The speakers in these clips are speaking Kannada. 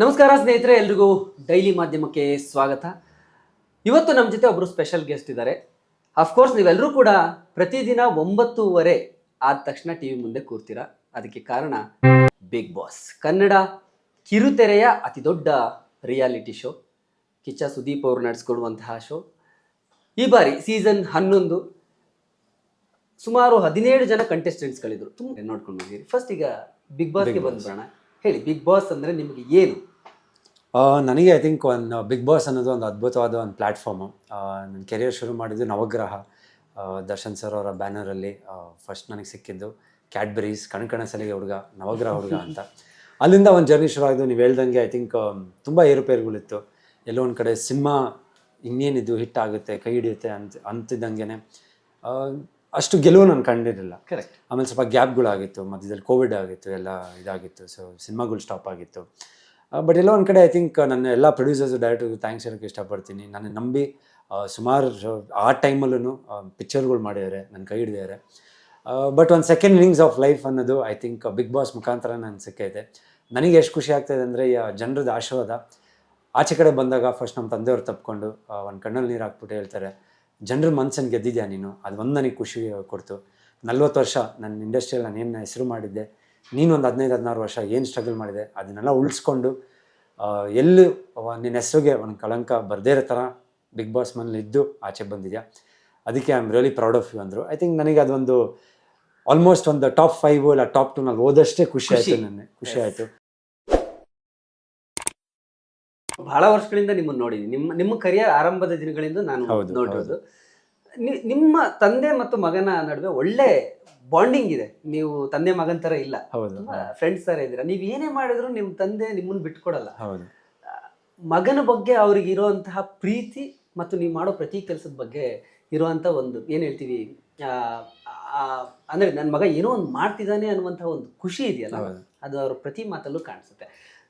ನಮಸ್ಕಾರ ಸ್ನೇಹಿತರೆ, ಎಲ್ರಿಗೂ ಡೈಲಿ ಮಾಧ್ಯಮಕ್ಕೆ ಸ್ವಾಗತ. ಇವತ್ತು ನಮ್ಮ ಜೊತೆ ಒಬ್ಬರು ಸ್ಪೆಷಲ್ ಗೆಸ್ಟ್ ಇದ್ದಾರೆ. ಅಫ್ಕೋರ್ಸ್ ನೀವೆಲ್ಲರೂ ಕೂಡ ಪ್ರತಿದಿನ 9:30 ಆದ ತಕ್ಷಣ ಟಿವಿ ಮುಂದೆ ಕೂರ್ತೀರಾ. ಅದಕ್ಕೆ ಕಾರಣ ಬಿಗ್ ಬಾಸ್, ಕನ್ನಡ ಕಿರುತೆರೆಯ ಅತಿ ದೊಡ್ಡ ರಿಯಾಲಿಟಿ ಶೋ. ಕಿಚ್ಚ ಸುದೀಪ್ ಅವರು ನಡೆಸ್ಕೊಡುವಂತಹ ಶೋ. ಈ ಬಾರಿ ಸೀಸನ್ 11 ಸುಮಾರು 17 ಜನ ಕಂಟೆಸ್ಟೆಂಟ್ಸ್ಗಳಿದ್ರು. ತುಂಬ ನೋಡ್ಕೊಂಡು ಬಂದಿರಿ. ಫಸ್ಟ್ ಈಗ ಬಿಗ್ ಬಾಸ್ಗೆ ಬಂದ್ಬಿಡೋಣ. ಹೇಳಿ, ಬಿಗ್ ಬಾಸ್ ಅಂದರೆ ನಿಮಗೆ ಏನು? ನನಗೆ ಐ ಥಿಂಕ್ ಒಂದು ಬಿಗ್ ಬಾಸ್ ಅನ್ನೋದು ಒಂದು ಅದ್ಭುತವಾದ ಒಂದು ಪ್ಲ್ಯಾಟ್ಫಾರ್ಮು. ನನ್ನ ಕೆರಿಯರ್ ಶುರು ಮಾಡಿದ್ದು ನವಗ್ರಹ, ದರ್ಶನ್ ಸರ್ ಅವರ ಬ್ಯಾನರಲ್ಲಿ. ಫಸ್ಟ್ ನನಗೆ ಸಿಕ್ಕಿದ್ದು ಕ್ಯಾಡ್ಬರೀಸ್, ಕಣ ಸಲಿಗೆ ಹುಡುಗ, ನವಗ್ರಹ ಹುಡುಗ ಅಂತ. ಅಲ್ಲಿಂದ ಒಂದು ಜರ್ನಿ ಶುರು ಆಗಿದ್ದು. ನೀವು ಹೇಳ್ದಂಗೆ ಐ ಥಿಂಕ್ ತುಂಬ ಏರುಪೇರುಗಳಿತ್ತು. ಎಲ್ಲೋ ಒಂದು ಕಡೆ ಸಿನಿಮಾ ಇನ್ನೇನಿದ್ದು ಹಿಟ್ ಆಗುತ್ತೆ, ಕೈ ಹಿಡಿಯುತ್ತೆ ಅಂತಿದ್ದಂಗೆ ಅಷ್ಟು ಗೆಲುವು ನಾನು ಕಂಡಿರಲಿಲ್ಲ. ಕರೆಕ್ಟ್. ಆಮೇಲೆ ಸ್ವಲ್ಪ ಗ್ಯಾಪ್ಗಳಾಗಿತ್ತು, ಮಧ್ಯದಲ್ಲಿ ಕೋವಿಡ್ ಆಗಿತ್ತು, ಎಲ್ಲ ಇದಾಗಿತ್ತು. ಸೊ ಸಿನಿಮಾಗಳು ಸ್ಟಾಪ್ ಆಗಿತ್ತು. ಬಟ್ ಎಲ್ಲೋ ಒಂದು ಕಡೆ ಐ ಥಿಂಕ್ ನನ್ನ ಎಲ್ಲ ಪ್ರೊಡ್ಯೂಸರ್ಸು, ಡೈರೆಕ್ಟರ್ಗೂ ಥ್ಯಾಂಕ್ಸ್ ಹೇಳೋಕ್ಕೆ ಇಷ್ಟಪಡ್ತೀನಿ. ನನ್ನ ನಂಬಿ ಸುಮಾರು ಆ ಟೈಮಲ್ಲೂ ಪಿಕ್ಚರ್ಗಳು ಮಾಡಿದ್ದಾರೆ, ನನ್ನ ಕೈ ಹಿಡಿದಿದ್ದಾರೆ. ಬಟ್ ಒಂದು ಸೆಕೆಂಡ್ ಇನ್ನಿಂಗ್ಸ್ ಆಫ್ ಲೈಫ್ ಅನ್ನೋದು ಐ ಥಿಂಕ್ ಬಿಗ್ ಬಾಸ್ ಮುಖಾಂತರ ನನಗೆ ಸಿಕ್ಕೈತೆ. ನನಗೆ ಎಷ್ಟು ಖುಷಿ ಆಗ್ತಾಯಿದೆ ಅಂದರೆ, ಜನರದ ಆಶೀರ್ವಾದ ಆಚೆ ಕಡೆ ಬಂದಾಗ ಫಸ್ಟ್ ನಮ್ಮ ತಂದೆಯವ್ರು ತಪ್ಕೊಂಡು ಒಂದು ಕಣ್ಣಲ್ಲಿ ನೀರು ಹಾಕ್ಬಿಟ್ಟು ಹೇಳ್ತಾರೆ, ಜನರ ಮನಸ್ಸನ್ನು ಗೆದ್ದಿದ್ಯಾ ನೀನು, ಅದು ಒಂದು ನನಗೆ ಖುಷಿ ಕೊಡ್ತು. 40 ವರ್ಷ ನನ್ನ ಇಂಡಸ್ಟ್ರಿಯಲ್ಲಿ ನಾನು ಏನು ಹೆಸರು ಮಾಡಿದ್ದೆ, ನೀನೊಂದು 15-16 ವರ್ಷ ಏನು ಸ್ಟ್ರಗಲ್ ಮಾಡಿದೆ, ಅದನ್ನೆಲ್ಲ ಉಳಿಸ್ಕೊಂಡು ಎಲ್ಲಿ ನಿನ್ನ ಹೆಸರಿಗೆ ಒಂದು ಕಳಂಕ ಬರದೇ ಇರೋ ಥರ ಬಿಗ್ ಬಾಸ್ ಮನೇಲಿ ಇದ್ದು ಆಚೆ ಬಂದಿದ್ಯಾ. ಅದಕ್ಕೆ I am really proud of you ಅಂದರು. ಐ ಥಿಂಕ್ ನನಗೆ ಅದೊಂದು ಆಲ್ಮೋಸ್ಟ್ ಒಂದು ಟಾಪ್ 5 ಇಲ್ಲ ಟಾಪ್ 2 ನಲ್ಲಿ ಹೋದಷ್ಟೇ ಖುಷಿ ಆಯಿತು. ನನಗೆ ಖುಷಿ ಆಯಿತು. ಬಹಳ ವರ್ಷಗಳಿಂದ ನಿಮ್ಮನ್ನು ನೋಡಿದ್ದೀನಿ. ನಿಮ್ಮ ಕರಿಯರ್ ಆರಂಭದ ದಿನಗಳಿಂದ ನಾನು ನೋಡಿರೋದು. ನಿಮ್ಮ ತಂದೆ ಮತ್ತು ಮಗನ ನಡುವೆ ಒಳ್ಳೆ ಬಾಂಡಿಂಗ್ ಇದೆ. ನೀವು ತಂದೆ ಮಗನ ಥರ ಇಲ್ಲ, ಫ್ರೆಂಡ್ಸ್ ಥರ ಇದ್ದೀರಾ. ನೀವು ಏನೇ ಮಾಡಿದ್ರು ನಿಮ್ಮ ತಂದೆ ನಿಮ್ಮನ್ನು ಬಿಟ್ಕೊಡಲ್ಲ. ಮಗನ ಬಗ್ಗೆ ಅವ್ರಿಗೆ ಇರುವಂತಹ ಪ್ರೀತಿ ಮತ್ತು ನೀವು ಮಾಡೋ ಪ್ರತಿ ಕೆಲಸದ ಬಗ್ಗೆ ಇರುವಂಥ ಒಂದು ಏನು ಹೇಳ್ತೀವಿ, ಅಂದರೆ ನನ್ನ ಮಗ ಏನೋ ಒಂದು ಮಾಡ್ತಿದ್ದಾನೆ ಅನ್ನುವಂಥ ಒಂದು ಖುಷಿ ಇದೆಯಲ್ಲ, ಅದು ಅವ್ರ ಪ್ರತಿ ಮಾತಲ್ಲೂ ಕಾಣಿಸುತ್ತೆ.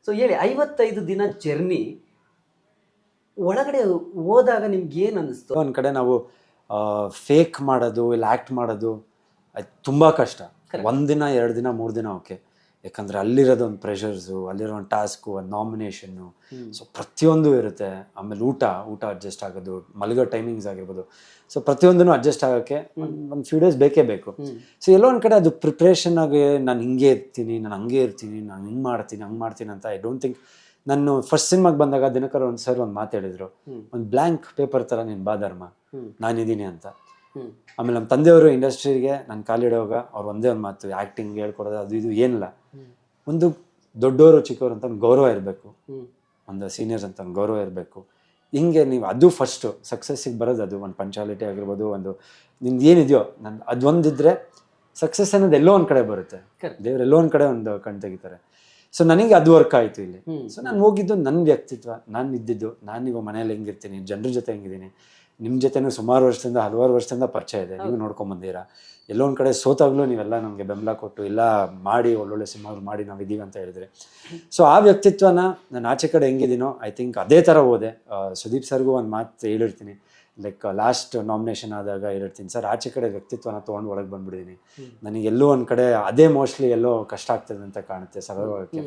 ಸೊ ಹೇಳಿ, 55 ದಿನ ಜರ್ನಿ ಒಳಗಡೆ ಹೋದಾಗ ನಿಮ್ಗೆ ಏನು ಅನ್ನಿಸ್ತು? ಒಂದು ಕಡೆ ನಾವು ಫೇಕ್ ಮಾಡೋದು, ಇಲ್ಲ ಆ್ಯಕ್ಟ್ ಮಾಡೋದು ಅದು ತುಂಬ ಕಷ್ಟ. 1 ದಿನ 2 ದಿನ 3 ದಿನ ಓಕೆ, ಯಾಕಂದರೆ ಅಲ್ಲಿರೋದು ಒಂದು ಪ್ರೆಷರ್ಸು, ಅಲ್ಲಿರೋ ಒಂದು ಟಾಸ್ಕು, ಒಂದು ನಾಮಿನೇಷನ್ನು, ಸೊ ಪ್ರತಿಯೊಂದು ಇರುತ್ತೆ. ಆಮೇಲೆ ಊಟ ಅಡ್ಜಸ್ಟ್ ಆಗೋದು, ಮಲಗೋ ಟೈಮಿಂಗ್ಸ್ ಆಗಿರ್ಬೋದು, ಸೊ ಪ್ರತಿಯೊಂದೂ ಅಡ್ಜಸ್ಟ್ ಆಗೋಕ್ಕೆ ಒಂದು ಫ್ಯೂ ಡೇಸ್ ಬೇಕೇ ಬೇಕು. ಸೊ ಎಲ್ಲೋ ಒಂದು ಕಡೆ ಅದು ಪ್ರಿಪ್ರೇಷನ್ ಆಗಿ ನಾನು ಹಿಂಗೆ ಇರ್ತೀನಿ, ನಾನು ಹಂಗೆ ಇರ್ತೀನಿ, ನಾನು ಹಿಂಗೆ ಮಾಡ್ತೀನಿ ಹಂಗೆ ಮಾಡ್ತೀನಿ ಅಂತ ಐ ಡೋಂಟ್ ಥಿಂಕ್. ನಾನು ಫಸ್ಟ್ ಸಿನಿಮಾಗೆ ಬಂದಾಗ ದಿನಕರ್ ಒಂದು ಸರ್ ಒಂದು ಮಾತು ಹೇಳಿದ್ರು, ಒಂದು ಬ್ಲ್ಯಾಂಕ್ ಪೇಪರ್ ಥರ ನೀನು ಬಾ ಧರ್ಮ, ನಾನಿದ್ದೀನಿ ಅಂತ. ಆಮೇಲೆ ನಮ್ಮ ತಂದೆಯವರು ಇಂಡಸ್ಟ್ರಿಗೆ ನಾನು ಕಾಲಿಡೋವಾಗ ಅವ್ರು ಒಂದೇ ಒಂದು ಮಾತು, ಆ್ಯಕ್ಟಿಂಗ್ ಹೇಳ್ಕೊಡೋದು ಅದು ಇದು ಏನಿಲ್ಲ, ಒಂದು ದೊಡ್ಡವರು ಚಿಕ್ಕವರು ಅಂತ ಒಂದು ಗೌರವ ಇರಬೇಕು, ಒಂದು ಸೀನಿಯರ್ಸ್ ಅಂತ ಒಂದು ಗೌರವ ಇರಬೇಕು. ಹಿಂಗೆ ನೀವು ಅದು ಫಸ್ಟು ಸಕ್ಸಸ್ಸಿಗೆ ಬರೋದು, ಅದು ಒಂದು ಪಂಚಾಲಿಟಿ ಆಗಿರ್ಬೋದು, ಒಂದು ನಿಮ್ದು ಏನಿದೆಯೋ ನನ್ನ ಅದೊಂದಿದ್ರೆ ಸಕ್ಸಸ್ ಅನ್ನೋದು ಎಲ್ಲೋ ಒಂದು ಕಡೆ ಬರುತ್ತೆ. ದೇವ್ರು ಎಲ್ಲೋ ಒಂದು ಕಡೆ ಒಂದು ಕಣ್ ತೆಗಿತಾರೆ. ಸೊ ನನಗೆ ಅದು ವರ್ಕ್ ಆಯಿತು ಇಲ್ಲಿ. ಸೊ ನಾನು ಹೋಗಿದ್ದು ನನ್ನ ವ್ಯಕ್ತಿತ್ವ, ನಾನು ಇದ್ದಿದ್ದು, ನಾನು ಇವಾಗ ಮನೇಲಿ ಹೆಂಗಿರ್ತೀನಿ, ಜನರ ಜೊತೆ ಹೆಂಗಿದ್ದೀನಿ. ನಿಮ್ಮ ಜೊತೆನೂ ಸುಮಾರು ವರ್ಷದಿಂದ, ಹಲವಾರು ವರ್ಷದಿಂದ ಪರಿಚಯ ಇದೆ, ನೀವು ನೋಡ್ಕೊಂಬಂದಿರಾ. ಎಲ್ಲೋ ಒಂದು ಕಡೆ ಸೋತಾಗಲೂ ನೀವೆಲ್ಲ ನಮಗೆ ಬೆಂಬಲ ಕೊಟ್ಟು ಇಲ್ಲ ಮಾಡಿ ಒಳ್ಳೊಳ್ಳೆ ಸಿನಿಮಾಗಳು ಮಾಡಿ ನಾವಿದ್ದೀವಿ ಅಂತ ಹೇಳಿದ್ರೆ. ಸೊ ಆ ವ್ಯಕ್ತಿತ್ವನ ನಾನು ಆಚೆ ಕಡೆ ಹೆಂಗಿದ್ದೀನೋ ಐ ಥಿಂಕ್ ಅದೇ ಥರ ಹೋದೆ. ಸುದೀಪ್ ಸರ್ಗೂ ಒಂದು ಮಾತು ಹೇಳಿರ್ತೀನಿ, ಲೈಕ್ ಲಾಸ್ಟ್ ನಾಮಿನೇಷನ್ ಆದಾಗ ಹೇಳಿರ್ತೀನಿ, ಸರ್ ಆಚೆ ಕಡೆ ವ್ಯಕ್ತಿತ್ವನ ತೊಗೊಂಡು ಒಳಗೆ ಬಂದ್ಬಿಟ್ಟಿದ್ದೀನಿ, ನನಗೆ ಎಲ್ಲೋ ಒಂದು ಕಡೆ ಅದೇ ಮೋಸ್ಟ್ಲಿ ಎಲ್ಲೋ ಕಷ್ಟ ಆಗ್ತದೆ ಅಂತ ಕಾಣುತ್ತೆ ಸರಳವಾಗಿ.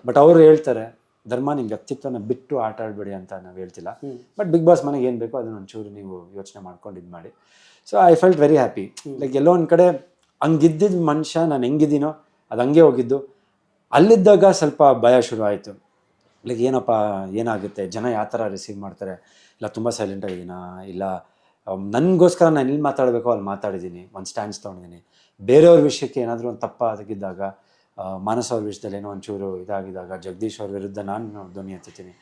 ಬಟ್ ಅವರು ಹೇಳ್ತಾರೆ, ಧರ್ಮ ನಿಮ್ಮ ವ್ಯಕ್ತಿತ್ವನ ಬಿಟ್ಟು ಆಟ ಆಡಬೇಡಿ ಅಂತ ನಾವು ಹೇಳ್ತಿಲ್ಲ, ಬಟ್ ಬಿಗ್ ಬಾಸ್ ಮನೆಗೆ ಏನು ಬೇಕೋ ಅದನ್ನ ಒಂಚೂರು ನೀವು ಯೋಚನೆ ಮಾಡ್ಕೊಂಡು ಇದು ಮಾಡಿ. So I felt very happy. Like ಎಲ್ಲೋ ಒಂದು ಕಡೆ ಹಂಗಿದ್ದಿದ್ದ ಮನುಷ್ಯ ನಾನು ಹೆಂಗಿದ್ದೀನೋ ಅದು ಹಂಗೆ ಹೋಗಿದ್ದು. ಅಲ್ಲಿದ್ದಾಗ ಸ್ವಲ್ಪ ಭಯ ಶುರು ಆಯಿತು. ಲೈಕ್ ಏನಪ್ಪ ಏನಾಗುತ್ತೆ, ಜನ ಯಾವ ಥರ ರಿಸೀವ್ ಮಾಡ್ತಾರೆ, ಇಲ್ಲ ತುಂಬ ಸೈಲೆಂಟಾಗಿದ್ದೀನಾ, ಇಲ್ಲ ನನಗೋಸ್ಕರ ನಾನು ಎಲ್ಲಿ ಮಾತಾಡಬೇಕೋ ಅಲ್ಲಿ ಮಾತಾಡಿದ್ದೀನಿ, ಒಂದು ಸ್ಟ್ಯಾಂಡ್ಸ್ ತೊಗೊಂಡಿದ್ದೀನಿ. ಬೇರೆಯವ್ರ ವಿಷಯಕ್ಕೆ ಏನಾದರೂ ಒಂದು ತಪ್ಪ ತೆಗಿದ್ದಾಗ, ಮಾನಸ ಅವ್ರ ವಿಷಯದಲ್ಲಿ ಏನೋ ಒಂಚೂರು ಇದಾಗಿದ್ದಾಗ ಜಗದೀಶ್ ಅವ್ರ ವಿರುದ್ಧ ನಾನು ಧ್ವನಿ ಎತ್ತೀನಿ.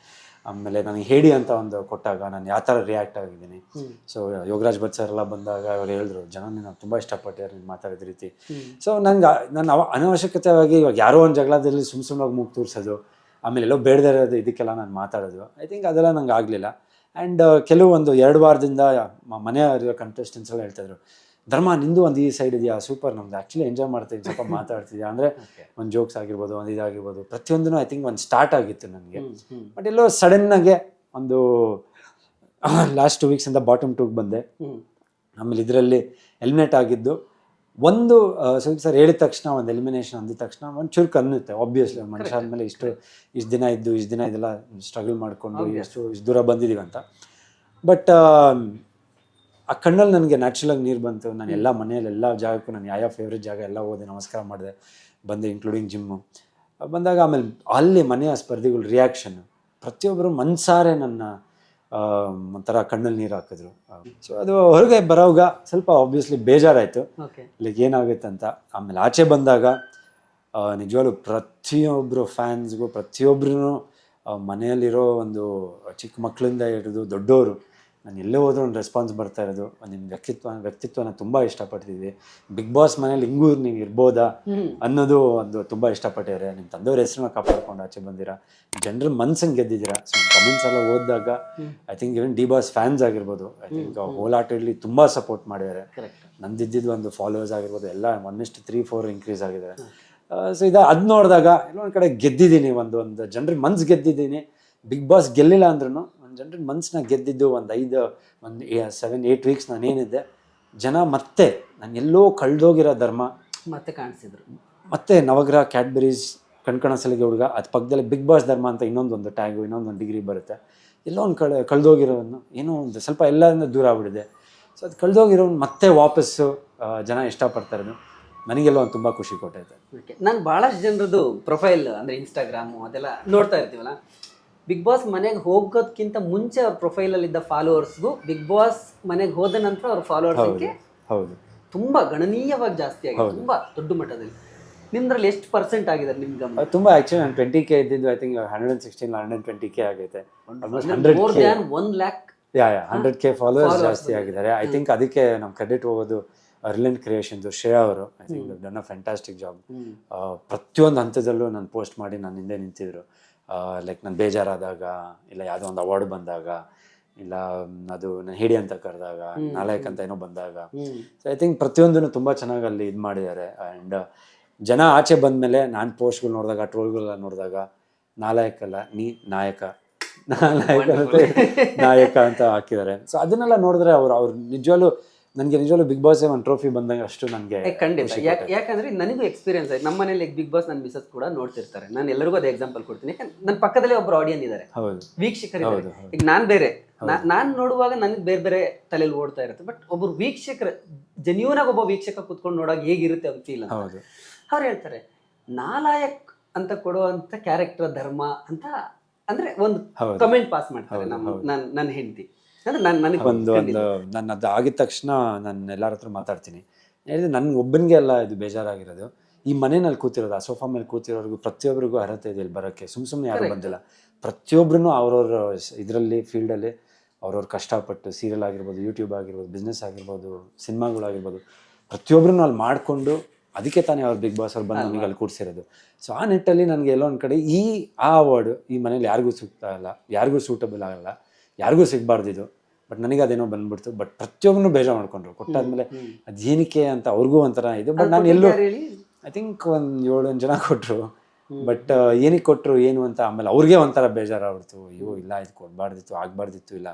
ಆಮೇಲೆ ನನಗೆ ಹೇಳಿ ಅಂತ ಒಂದು ಕೊಟ್ಟಾಗ ನಾನು ಯಾವ ಥರ ರಿಯಾಕ್ಟ್ ಆಗಿದ್ದೀನಿ. ಸೊ ಯೋಗರಾಜ್ ಭಟ್ ಸರ್ ಎಲ್ಲ ಬಂದಾಗ ಅವ್ರು ಹೇಳಿದ್ರು, ಜನ ನಾನು ತುಂಬ ಇಷ್ಟಪಟ್ಟಿದ್ದಾರೆ ನೀನು ಮಾತಾಡಿದ ರೀತಿ. ಸೊ ನಾನು ಅನವಶ್ಯಕತೆಯಾಗಿ ಇವಾಗ ಯಾರೋ ಒಂದು ಜಗಳದಲ್ಲಿ ಸುಮ್ಮನೆ ಮೂಗು ತೋರಿಸೋದು, ಆಮೇಲೆ ಎಲ್ಲೋ ಬೇಡದೇ ಇರೋದು, ಇದಕ್ಕೆಲ್ಲ ನಾನು ಮಾತಾಡೋದು ಐ ಥಿಂಕ್ ಅದೆಲ್ಲ ನಂಗೆ ಆಗಲಿಲ್ಲ. ಆ್ಯಂಡ್ ಕೆಲವೊಂದು 2 ವಾರದಿಂದ ಮನೆಯ ಕಂಟೆಸ್ಟೆಂಟ್ಸ್ ಎಲ್ಲ ಹೇಳ್ತಾಯಿದ್ರು, ಧರ್ಮ ನಿಂದು ಒಂದು ಈ ಸೈಡ್ ಇದೆಯಾ, ಸೂಪರ್, ನಮ್ದು ಆ್ಯಕ್ಚುಲಿ ಎಂಜಾಯ್ ಮಾಡ್ತೀನಿ, ಸ್ವಲ್ಪ ಮಾತಾಡ್ತಿದ್ಯಾ ಅಂದರೆ ಒಂದು ಜೋಕ್ಸ್ ಆಗಿರ್ಬೋದು, ಒಂದು ಇದಾಗಿರ್ಬೋದು, ಪ್ರತಿಯೊಂದೂ ಐ ಥಿಂಕ್ ಒಂದು ಸ್ಟಾರ್ಟ್ ಆಗಿತ್ತು ನನಗೆ. ಬಟ್ ಎಲ್ಲೋ ಸಡನ್ನಾಗೆ ಒಂದು ಲಾಸ್ಟ್ 2 ವೀಕ್ಸಿಂದ ಬಾಟಮ್ 2ಗೆ ಬಂದೆ. ಆಮೇಲೆ ಇದರಲ್ಲಿ ಎಲಿಮಿನೇಟ್ ಆಗಿದ್ದು ಒಂದು ಸ್ವಲ್ಪ ಸರ್ ಹೇಳಿದ ತಕ್ಷಣ ಒಂದು ಎಲಿಮಿನೇಷನ್ ಅಂದಿದ ತಕ್ಷಣ ಒಂದು ಚುರುಕು ಅನ್ನುತ್ತೆ ಆಬ್ವಿಯಸ್ಲಿ ಮನುಷ್ಯ ಆದಮೇಲೆ ಇಷ್ಟು ದಿನ ಇದ್ದು ಇಷ್ಟು ದಿನ ಇದೆಲ್ಲ ಸ್ಟ್ರಗಲ್ ಮಾಡಿಕೊಂಡು ಇಷ್ಟು ದೂರ ಬಂದಿದ್ದೀವಿ ಅಂತ. ಬಟ್ ಆ ಕಣ್ಣಲ್ಲಿ ನನಗೆ ನ್ಯಾಚುರಲಾಗಿ ನೀರು ಬಂತು. ನಾನು ಎಲ್ಲ ಮನೆಯಲ್ಲಿ ಎಲ್ಲ ಜಾಗಕ್ಕೂ ನಾನು ಯಾವ ಫೇವ್ರೇಟ್ ಜಾಗ ಎಲ್ಲ ಹೋದೆ, ನಮಸ್ಕಾರ ಮಾಡಿದೆ, ಬಂದೆ, ಇನ್ಕ್ಲೂಡಿಂಗ್ ಜಿಮ್ಮು ಬಂದಾಗ. ಆಮೇಲೆ ಅಲ್ಲಿ ಮನೆಯ ಸ್ಪರ್ಧಿಗಳು ರಿಯಾಕ್ಷನ್ ಪ್ರತಿಯೊಬ್ಬರು ಮನ್ಸಾರೆ ನನ್ನ ಒಂಥರ ಕಣ್ಣಲ್ಲಿ ನೀರು ಹಾಕಿದ್ರು. ಸೊ ಅದು ಹೊರಗೆ ಬರೋವಾಗ ಸ್ವಲ್ಪ ಆಬ್ವಿಯಸ್ಲಿ ಬೇಜಾರಾಯಿತು, ಲೈಕ್ ಏನಾಗುತ್ತೆ ಅಂತ. ಆಮೇಲೆ ಆಚೆ ಬಂದಾಗ ನಿಜವಾಗ್ಲೂ ಪ್ರತಿಯೊಬ್ಬರು ಫ್ಯಾನ್ಸ್ಗೂ ಪ್ರತಿಯೊಬ್ಬರೂ ಮನೆಯಲ್ಲಿರೋ ಒಂದು ಚಿಕ್ಕ ಮಕ್ಕಳಿಂದ ಹಿಡಿದು ದೊಡ್ಡವರು ನಾನು ಎಲ್ಲೇ ಹೋದ್ರೂ ಒಂದು ರೆಸ್ಪಾನ್ಸ್ ಬರ್ತಾ ಇರೋದು. ನಿಮ್ಮ ವ್ಯಕ್ತಿತ್ವನ ತುಂಬ ಇಷ್ಟಪಡ್ತಿದ್ವಿ, ಬಿಗ್ ಬಾಸ್ ಮನೇಲಿ ಹಿಂಗೂ ನೀವು ಇರ್ಬೋದಾ ಅನ್ನೋದು ಒಂದು ತುಂಬ ಇಷ್ಟಪಟ್ಟಿದ್ದಾರೆ. ನಿಮ್ಮ ತಂದೆಯವ್ರ ಹೆಸರನ್ನ ಕಾಪಾಡ್ಕೊಂಡು ಆಚೆ ಬಂದಿರಾ, ಜನರ ಮನ್ಸನ್ನು ಗೆದ್ದಿದ್ದೀರಾ. ಸೊ ಕಮೆಂಟ್ಸ್ ಎಲ್ಲ ಓದಿದಾಗ I think even D boss fans ಆಗಿರ್ಬೋದು, ಐ ಥಿಂಕ್ ಹೋಲಾಟಲ್ಲಿ ತುಂಬ ಸಪೋರ್ಟ್ ಮಾಡಿದ್ದಾರೆ. ನಂದಿದ್ದಿದ್ದು ಒಂದು ಫಾಲೋವರ್ಸ್ ಆಗಿರ್ಬೋದು ಎಲ್ಲ 1:3-4 ಇನ್ಕ್ರೀಸ್ ಆಗಿದ್ದಾರೆ. ಸೊ ಅದು ನೋಡಿದಾಗ ಎಲ್ಲೋ ಒಂದು ಕಡೆ ಗೆದ್ದಿದ್ದೀನಿ, ಒಂದು ಜನರ ಮನ್ಸು ಗೆದ್ದಿದ್ದೀನಿ. ಬಿಗ್ ಬಾಸ್ ಗೆಲ್ಲಿಲ್ಲ ಅಂದ್ರೂ ಒಂದು ಜನರ ಮನ್ಸನ್ನ ಗೆದ್ದಿದ್ದು ಒಂದು 7-8 ವೀಕ್ಸ್ ನಾನೇನಿದ್ದೆ. ಜನ ಮತ್ತೆ ನಾನು ಎಲ್ಲೋ ಕಳೆದೋಗಿರೋ ಧರ್ಮ ಮತ್ತೆ ಕಾಣಿಸಿದ್ರು. ಮತ್ತೆ ನವಗ್ರಹ ಕ್ಯಾಡ್ಬರೀಸ್ ಕಣ್ಕಣಸಲಿಗೆ ಹುಡುಗ, ಅದು ಪಕ್ಕದಲ್ಲಿ ಬಿಗ್ ಬಾಸ್ ಧರ್ಮ ಅಂತ ಇನ್ನೊಂದು ಟ್ಯಾಗು, ಇನ್ನೊಂದು ಡಿಗ್ರಿ ಬರುತ್ತೆ. ಎಲ್ಲೋ ಒಂದು ಕಳೆದೋಗಿರೋವನ್ನು ಏನೋ ಒಂದು ಸ್ವಲ್ಪ ಎಲ್ಲರಿಂದ ದೂರ ಆಗ್ಬಿಟ್ಟಿದೆ. ಸೊ ಅದು ಕಳೆದೋಗಿರೋನು ಮತ್ತೆ ವಾಪಸ್ಸು ಜನ ಇಷ್ಟಪಡ್ತಾ ಇರೋದು ನನಗೆಲ್ಲ ಒಂದು ತುಂಬ ಖುಷಿ ಕೊಟ್ಟೈತೆ. ನಾನು ಭಾಳಷ್ಟು ಜನರದ್ದು ಪ್ರೊಫೈಲ್ ಅಂದರೆ ಇನ್ಸ್ಟಾಗ್ರಾಮು ಅದೆಲ್ಲ ನೋಡ್ತಾ ಇರ್ತೀವಲ್ಲ, ಬಿಗ್ ಬಾಸ್ ಮನೆಗೆ ಹೋಗೋದಕ್ಕಿಂತ ಮುಂಚೆ ಅವ್ರ ಪ್ರೊಫೈಲಲ್ಲಿದ್ದ ಫಾಲೋವರ್ಸ್ಗೂ ಬಿಗ್ ಬಾಸ್ ಮನೆಗೆ ಹೋದ ನಂತರ ಅವ್ರ ಫಾಲೋವರ್ಸ್ ಸಂಖ್ಯೆ ಹೌದು ತುಂಬ ಗಣನೀಯವಾಗಿ ಜಾಸ್ತಿ ಆಗಿದೆ, ತುಂಬ ದೊಡ್ಡ ಮಟ್ಟದಲ್ಲಿ. ನಿಮ್ದ್ರಲ್ಲಿ ಎಷ್ಟು ಪರ್ಸೆಂಟ್ ಆಗಿದ್ದಾರೆ ನಿಮ್ಮ ಗಮನ? ತುಂಬ ಆ್ಯಕ್ಚುಲಿ ನಾನು 20K ಇದ್ದಿದ್ದು ಐ ಥಿಂಕ್ 120K ಆಗೈತೆ. ಆಲ್ಮೋಸ್ಟ್ 1 lakh 100K ಫಾಲೋವರ್ಸ್ ಜಾಸ್ತಿ ಆಗಿದ್ದಾರೆ. ಐ ಥಿಂಕ್ ಅದಕ್ಕೆ ನಮ್ಮ ಕ್ರೆಡಿಟ್ ಹೋಗೋದು ರಿಲಯನ್ಸ್ ಕ್ರಿಯೇಷನ್ಸ್ ಶ್ರೇಯಾ ಅವರು. I think done a fantastic job. ಪ್ರತಿಯೊಂದು ಹಂತದಲ್ಲೂ ನಾನು ಪೋಸ್ಟ್ ಮಾಡಿ ನನ್ನ ಹಿಂದೆ ನಿಂತಿದ್ರು. ಲೈಕ್ ನಾನು ಬೇಜಾರಾದಾಗ, ಇಲ್ಲ ಯಾವುದೋ ಒಂದು ಅವಾರ್ಡ್ ಬಂದಾಗ, ಇಲ್ಲ ಅದು ನಾನು ಹೇಳಿ ಅಂತ ಕರೆದಾಗ, ನಾಲಾಯಕ್ ಅಂತ ಏನೋ ಬಂದಾಗ. ಸೊ ಐ ಥಿಂಕ್ ಪ್ರತಿಯೊಂದನ್ನು ತುಂಬ ಚೆನ್ನಾಗಿ ಅಲ್ಲಿ ಇದು ಮಾಡಿದ್ದಾರೆ. ಆ್ಯಂಡ್ ಜನ ಆಚೆ ಬಂದಮೇಲೆ ನಾನು ಪೋಸ್ಟ್ಗಳು ನೋಡಿದಾಗ, ಟ್ರೋಲ್ಗಳೆಲ್ಲ ನೋಡಿದಾಗ, ನಾಲಾಯಕಲ್ಲ ನೀ ನಾಯಕ ನಾಯಕ ಅಂತ ಹಾಕಿದ್ದಾರೆ. ಸೊ ಅದನ್ನೆಲ್ಲ ನೋಡಿದ್ರೆ ಅವ್ರು ನಿಜವಾಗ್ಲೂ ಬಿಗ್ ಬಾಸ್ ಒಂದು ಟ್ರೋಫಿ ಬಂದಾಗ ಅಷ್ಟು ನನಗೆ ಖಂಡಿತ. ಯಾಕಂದ್ರೆ ನನಗೂ ಎಕ್ಸ್ಪೀರಿಯನ್ಸ್ ಆಯ್ತು. ನಮ್ಮ ಮನೇಲಿ ಬಿಗ್ ಬಾಸ್ ನನ್ನ ಮಿಸಸ್ ಕೂಡ ನೋಡ್ತಿರ್ತಾರೆ. ನಾನು ಎಲ್ಲರಿಗೂ ಅದೇ ಎಕ್ಸಾಂಪಲ್ ಕೊಡ್ತೀನಿ. ನನ್ನ ಪಕ್ಕದಲ್ಲೇ ಒಬ್ರು ಆಡಿಯನ್ ಇದ್ದಾರೆ, ವೀಕ್ಷಕರು. ಈಗ ನಾನ್ ಬೇರೆ, ನಾನ್ ನೋಡುವಾಗ ನನಗೆ ಬೇರೆ ಬೇರೆ ತಲೆಯಲ್ಲಿ ಓಡ್ತಾ ಇರುತ್ತೆ. ಬಟ್ ಒಬ್ರು ವೀಕ್ಷಕರು ಜೆನ್ಯೂನ್ ಆಗಿ ಒಬ್ಬ ವೀಕ್ಷಕ ಕುತ್ಕೊಂಡು ನೋಡಾಗ ಹೇಗಿರುತ್ತೆ ಅವ್ರ ಫೀಲ್ ಅಂತ ಅವ್ರು ಹೇಳ್ತಾರೆ. ನಾಲಾಯಕ್ ಅಂತ ಕೊಡುವಂತ ಕ್ಯಾರೆಕ್ಟರ್ ಧರ್ಮ ಅಂತ ಅಂದ್ರೆ ಒಂದು ಕಮೆಂಟ್ ಪಾಸ್ ಮಾಡ್ತಾರೆ ನನ್ನ ಹೆಂಡತಿ. ನನ್ನ ಅದು ಆಗಿದ ತಕ್ಷಣ ನಾನು ಎಲ್ಲರ ಹತ್ರ ಮಾತಾಡ್ತೀನಿ. ಹೇಳಿದ್ರೆ ನನ್ಗೆ ಒಬ್ಬನಿಗೆ ಅಲ್ಲ ಇದು ಬೇಜಾರಾಗಿರೋದು, ಈ ಮನೆಯಲ್ಲಿ ಕೂತಿರೋದು, ಆ ಸೋಫಾ ಮೇಲೆ ಕೂತಿರೋರ್ಗು ಪ್ರತಿಯೊಬ್ಬರಿಗೂ ಅರ್ಹತೆ ಇದೆ ಇಲ್ಲಿ ಬರೋಕ್ಕೆ. ಸುಮ್ಮನೆ ಯಾರು ಬಂದಿಲ್ಲ. ಪ್ರತಿಯೊಬ್ಬರೂ ಅವ್ರವ್ರ ಇದರಲ್ಲಿ ಫೀಲ್ಡಲ್ಲಿ ಅವ್ರವ್ರ ಕಷ್ಟಪಟ್ಟು ಸೀರಿಯಲ್ ಆಗಿರ್ಬೋದು, ಯೂಟ್ಯೂಬ್ ಆಗಿರ್ಬೋದು, ಬಿಸ್ನೆಸ್ ಆಗಿರ್ಬೋದು, ಸಿನಿಮಾಗಳಾಗಿರ್ಬೋದು, ಪ್ರತಿಯೊಬ್ಬರೂ ಅಲ್ಲಿ ಮಾಡಿಕೊಂಡು ಅದಕ್ಕೆ ತಾನೇ ಅವ್ರು ಬಿಗ್ ಬಾಸ್ ಅವ್ರು ಬಂದು ನಮಗೆ ಅಲ್ಲಿ ಕೂರಿಸಿರೋದು. ಸೊ ಆ ನಿಟ್ಟಲ್ಲಿ ನನಗೆ ಎಲ್ಲೋ ಒಂದು ಕಡೆ ಆ ಅವಾರ್ಡು ಈ ಮನೇಲಿ ಯಾರಿಗೂ ಸಿಗ್ತಾ ಇಲ್ಲ, ಯಾರಿಗೂ ಸೂಟಬಲ್ ಆಗಲ್ಲ, ಯಾರಿಗೂ ಸಿಗಬಾರ್ದಿದ್ದು. ಬಟ್ ನನಗೆ ಅದೇನೋ ಬಂದ್ಬಿಡ್ತು. ಬಟ್ ಪ್ರತಿಯೊಬ್ಬನು ಬೇಜಾರು ಮಾಡ್ಕೊಂಡ್ರು. ಕೊಟ್ಟಾದ್ಮೇಲೆ ಅದೇನಕ್ಕೆ ಅಂತ ಅವ್ರಿಗೂ ಒಂಥರ ಇದು. ಬಟ್ ನಾನು ಎಲ್ಲೂ ಐ ಥಿಂಕ್ ಒಂದು 7 ಜನ ಕೊಟ್ಟರು. ಬಟ್ ಏನಕ್ಕೆ ಕೊಟ್ಟರು ಏನು ಅಂತ ಆಮೇಲೆ ಅವ್ರಿಗೆ ಒಂಥರ ಬೇಜಾರಾಗ್ಬಿಡ್ತು. ಅಯ್ಯೋ ಇಲ್ಲ ಇದು ಕೊಡಬಾರ್ದಿತ್ತು, ಆಗಬಾರ್ದಿತ್ತು. ಇಲ್ಲ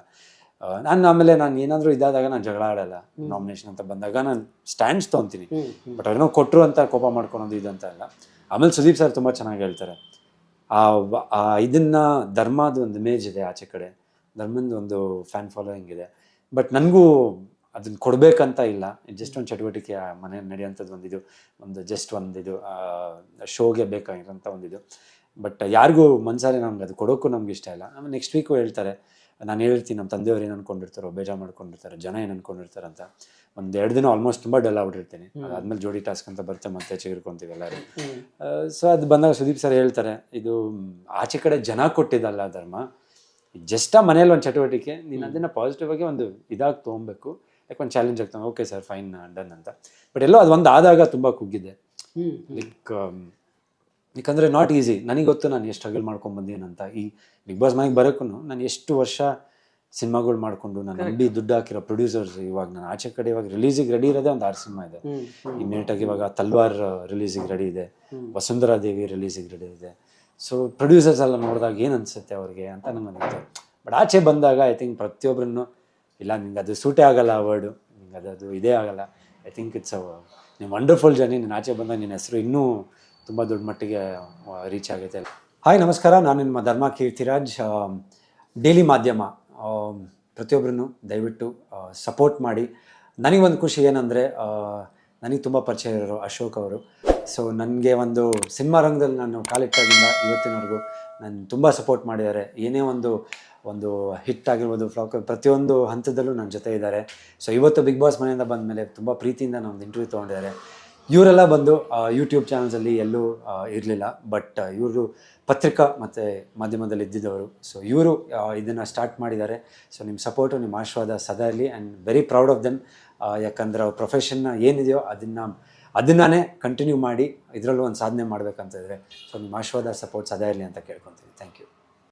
ಆಮೇಲೆ ನಾನು ಏನಾದರೂ ಇದಾದಾಗ ನಾನು ಜಗಳ ಆಡಲ್ಲ. ನಾಮಿನೇಷನ್ ಅಂತ ಬಂದಾಗ ನಾನು ಸ್ಟ್ಯಾಂಡ್ಸ್ ತೊಗೊತೀನಿ. ಬಟ್ ಅವ್ರೇನೋ ಕೊಟ್ಟರು ಅಂತ ಕೋಪ ಮಾಡ್ಕೊಳೋದು ಇದು ಅಂತ ಇಲ್ಲ. ಆಮೇಲೆ ಸುದೀಪ್ ಸರ್ ತುಂಬ ಚೆನ್ನಾಗಿ ಹೇಳ್ತಾರೆ, ಇದನ್ನ ಧರ್ಮದ ಒಂದು ಇಮೇಜ್ ಇದೆ ಆಚೆ ಕಡೆ, ಧರ್ಮದ ಒಂದು ಫ್ಯಾನ್ ಫಾಲೋಯಿಂಗ್ ಇದೆ. ಬಟ್ ನನಗೂ ಅದನ್ನ ಕೊಡಬೇಕಂತ ಇಲ್ಲ. ಜಸ್ಟ್ ಒಂದು ಚಟುವಟಿಕೆ ಮನೆಯಲ್ಲಿ ನಡೆಯೋಂಥದ್ದು ಜಸ್ಟ್ ಒಂದಿದು ಶೋಗೆ ಬೇಕಾಗಿರೋಂಥ ಒಂದಿದು. ಬಟ್ ಯಾರಿಗೂ ಮನ್ಸಾರೆ ನಮ್ಗೆ ಅದು ಕೊಡೋಕ್ಕೂ ನಮ್ಗೆ ಇಷ್ಟ ಇಲ್ಲ. ಆಮೇಲೆ ನೆಕ್ಸ್ಟ್ ವೀಕು ಹೇಳ್ತಾರೆ, ನಾನು ಹೇಳ್ತೀನಿ ನಮ್ಮ ತಂದೆಯವ್ರು ಏನು ಅಂದ್ಕೊಂಡಿರ್ತಾರೋ, ಬೇಜಾರು ಮಾಡ್ಕೊಂಡಿರ್ತಾರೆ, ಜನ ಏನು ಅಂದ್ಕೊಂಡಿರ್ತಾರೆ ಅಂತ. 1-2 ದಿನ ಆಲ್ಮೋಸ್ಟ್ ತುಂಬ ಡಲ್ ಆಗ್ಬಿಟ್ಟಿರ್ತೀನಿ. ಅದಾದ್ಮೇಲೆ ಜೋಡಿ ಟಾಸ್ಕ್ ಅಂತ ಬರುತ್ತೆ, ಮತ್ತೆ ಚಿಗುರ್ಕೊಂತೀವಿ ಎಲ್ಲರೂ. ಸೊ ಅದು ಬಂದಾಗ ಸುದೀಪ್ ಸರ್ ಹೇಳ್ತಾರೆ, ಇದು ಆಚೆ ಕಡೆ ಜನ ಕೊಟ್ಟಿದ್ದಲ್ಲ ಧರ್ಮ, ಜಸ್ಟ್ ಆ ಮನೇಲಿ ಒಂದು ಚಟುವಟಿಕೆ, ನೀನು ಅದನ್ನು ಪಾಸಿಟಿವ್ ಆಗಿ ಒಂದು ಇದಾಗಿ ತೊಗೊಬೇಕು, ಯಾಕೆ ಒಂದು ಚಾಲೆಂಜ್ ಆಗ್ತಾನೆ. ಓಕೆ ಸರ್ ಫೈನ್ ಡನ್ ಅಂತ. ಬಟ್ ಎಲ್ಲೋ ಅದು ಒಂದು ಆದಾಗ ತುಂಬ ಕುಗ್ಗಿದ್ದೆ. ಲೈಕ್ ಯಾಕಂದರೆ ನಾಟ್ ಈಸಿ. ನನಗೆ ಗೊತ್ತು ನಾನು ಎಷ್ಟು ಸ್ಟ್ರಗಲ್ ಮಾಡ್ಕೊಂಡ್ಬಂದೇನಂತ. ಈ ಬಿಗ್ ಬಾಸ್ ಮನೆಗೆ ಬರೋಕ್ಕೂ ನಾನು ಎಷ್ಟು ವರ್ಷ ಸಿನಿಮಾಗಳು ಮಾಡಿಕೊಂಡು ನಾನು ನಂಬಿ ದುಡ್ಡು ಹಾಕಿರೋ ಪ್ರೊಡ್ಯೂಸರ್ಸ್. ಇವಾಗ ನಾನು ಆಚೆ ಕಡೆ ಇವಾಗ ರಿಲೀಸಿಗೆ ರೆಡಿ ಇರೋದೇ ಒಂದು 6 ಸಿನಿಮಾ ಇದೆ. ಇಮ್ಮಿಡಿಯೇಟಾಗಿ ಇವಾಗ ತಲ್ವಾರ್ ರಿಲೀಸಿಗೆ ರೆಡಿ ಇದೆ, ವಸುಂಧರಾ ದೇವಿ ರಿಲೀಸಿಗೆ ರೆಡಿ ಇದೆ. ಸೊ ಪ್ರೊಡ್ಯೂಸರ್ಸ್ ಎಲ್ಲ ನೋಡಿದಾಗ ಏನು ಅನಿಸುತ್ತೆ ಅವ್ರಿಗೆ ಅಂತ ನಂಗೆ ಅನಿಸುತ್ತೆ. ಬಟ್ ಆಚೆ ಬಂದಾಗ ಐ ಥಿಂಕ್ ಪ್ರತಿಯೊಬ್ಬರನ್ನು ಇಲ್ಲ ನಿಂಗೆ ಅದು ಸೂಟೇ ಆಗಲ್ಲ, ಅವಾರ್ಡು ನಿಂಗೆ ಅದು ಇದೇ ಆಗಲ್ಲ. ಐ ಥಿಂಕ್ ಇಟ್ಸ್ ನೀವು ವಂಡರ್ಫುಲ್ ಜರ್ನಿ. ನೀನು ಆಚೆ ಬಂದಾಗ ನಿನ್ನ ಹೆಸರು ಇನ್ನೂ ತುಂಬ ದೊಡ್ಡ ಮಟ್ಟಿಗೆ ರೀಚ್ ಆಗೈತೆ. ಹಾಯ್ ನಮಸ್ಕಾರ, ನಾನು ನಿಮ್ಮ ಧರ್ಮ ಕೀರ್ತಿರಾಜ್. ಡೈಲಿ ಮಾಧ್ಯಮ ಪ್ರತಿಯೊಬ್ಬರನ್ನು ದಯವಿಟ್ಟು ಸಪೋರ್ಟ್ ಮಾಡಿ. ನನಗೊಂದು ಖುಷಿ ಏನಂದರೆ, ನನಗೆ ತುಂಬ ಪರಿಚಯ ಇರೋರು ಅಶೋಕ್ ಅವರು. ಸೊ ನನಗೆ ಒಂದು ಸಿನಿಮಾ ರಂಗದಲ್ಲಿ ನಾನು ಕಾಲಿಟ್ಟಾಗಿಂದ ಇವತ್ತಿನವರೆಗೂ ನಾನು ತುಂಬ ಸಪೋರ್ಟ್ ಮಾಡಿದ್ದಾರೆ. ಏನೇ ಒಂದು ಹಿಟ್ ಆಗಿರ್ಬೋದು, ಫ್ಲಾಕ್, ಪ್ರತಿಯೊಂದು ಹಂತದಲ್ಲೂ ನನ್ನ ಜೊತೆ ಇದ್ದಾರೆ. ಸೊ ಇವತ್ತು ಬಿಗ್ ಬಾಸ್ ಮನೆಯಿಂದ ಬಂದ ಮೇಲೆ ತುಂಬ ಪ್ರೀತಿಯಿಂದ ನಾನು ಒಂದು ಇಂಟರ್ವ್ಯೂ ತೊಗೊಂಡಿದ್ದಾರೆ. ಇವರೆಲ್ಲ ಬಂದು ಯೂಟ್ಯೂಬ್ ಚಾನಲ್ಸಲ್ಲಿ ಎಲ್ಲೂ ಇರಲಿಲ್ಲ, ಬಟ್ ಇವರು ಪತ್ರಿಕಾ ಮತ್ತು ಮಾಧ್ಯಮದಲ್ಲಿ ಇದ್ದಿದ್ದವರು. ಸೊ ಇವರು ಇದನ್ನು ಸ್ಟಾರ್ಟ್ ಮಾಡಿದ್ದಾರೆ. ಸೊ ನಿಮ್ಮ ಸಪೋರ್ಟು, ನಿಮ್ಮ ಆಶೀರ್ವಾದ ಸದಾ ಇರಲಿ. And very proud of them. ಯಾಕಂದರೆ ಅವ್ರ ಪ್ರೊಫೆಷನ್ನ ಏನಿದೆಯೋ ಅದನ್ನೇ ಕಂಟಿನ್ಯೂ ಮಾಡಿ ಇದರಲ್ಲೂ ಒಂದು ಸಾಧನೆ ಮಾಡಬೇಕಂತಿದ್ರೆ. ಸೊ ನಿಮ್ಮ ಆಶೀರ್ವಾದ, ಸಪೋರ್ಟ್ ಸದಾ ಇರಲಿ ಅಂತ ಕೇಳ್ಕೊತೀನಿ. Thank you.